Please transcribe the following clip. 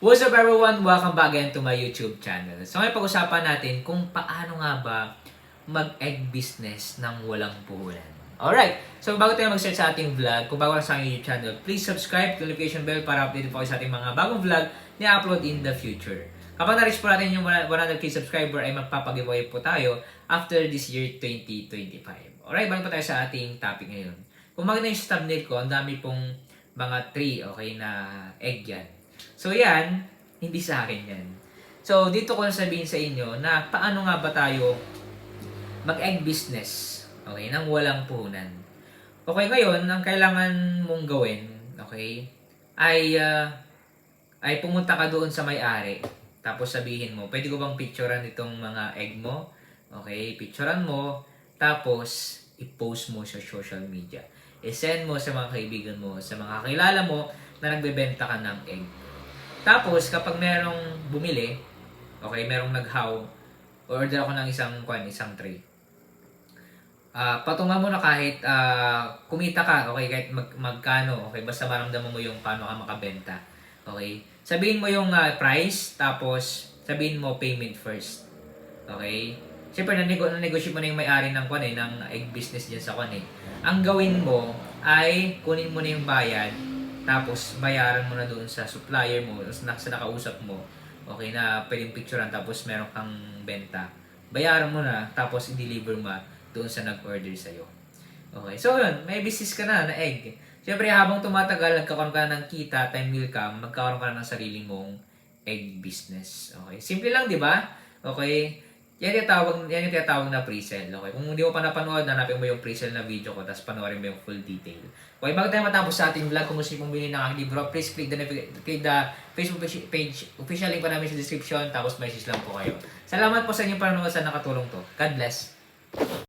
What's up everyone? Welcome back again to my YouTube channel. So ngayon pag-usapan natin kung paano nga ba mag-egg business ng walang puhunan. Alright, so bago tayo mag-start sa ating vlog, kung bago lang sa aking YouTube channel, please subscribe to notification bell para update po kayo sa ating mga bagong vlog na upload in the future. Kapag na-reach po natin yung 100k subscriber ay magpapag-giveaway po tayo after this year 2025. Alright, balik po tayo sa ating topic ngayon. Kung maganda yung thumbnail ko, ang dami pong mga tree, okay, na egg yan. So yan, hindi sa akin yan. So dito ko sabihin sa inyo na paano nga ba tayo mag-egg business, okay, nang walang puhunan. Okay, ngayon, ang kailangan mong gawin, okay, ay pumunta ka doon sa may-ari. Tapos sabihin mo, pwede ko bang picturean itong mga egg mo? Okay, picturean mo, tapos i-post mo sa social media. I-send mo sa mga kaibigan mo, sa mga kakilala mo na nagbebenta ka ng egg. Tapos, kapag merong bumili, okay, merong naghaw, order ako ng isang tray. Patungan mo na kahit kumita ka, okay, kahit magkano, okay, basta maramdaman mo yung paano ka makabenta. Okay? Sabihin mo yung price, tapos sabihin mo payment first. Okay? Siyempre, na-negotiate mo na yung may-ari ng ng egg business dyan sa Ang gawin mo ay kunin mo na yung bayad, tapos bayaran mo na doon sa supplier mo, sa nakausap mo, okay, na pwedeng picturean, tapos meron kang benta. Bayaran mo na, tapos i-deliver mo doon sa nag-order sa'yo. Okay, so yun, may business ka na egg. Siyempre, habang tumatagal, nagkakaroon ka ng kita, time will come, magkakaroon ka na ng sarili mong egg business. Okay, simple lang, di ba? Okay, yan yung tinatawag na pre-sell. Okay? Kung hindi mo pa napanood, hanapin mo yung pre-sell na video ko, tapos panoorin mo yung full detail. Okay, bago tayo matapos sa ating vlog, kung gusto nyo pong bilhin ng aking libro, please click the Facebook page, official link pa namin sa description, tapos message lang po kayo. Salamat po sa inyong panonood, sa nakatulong to. God bless.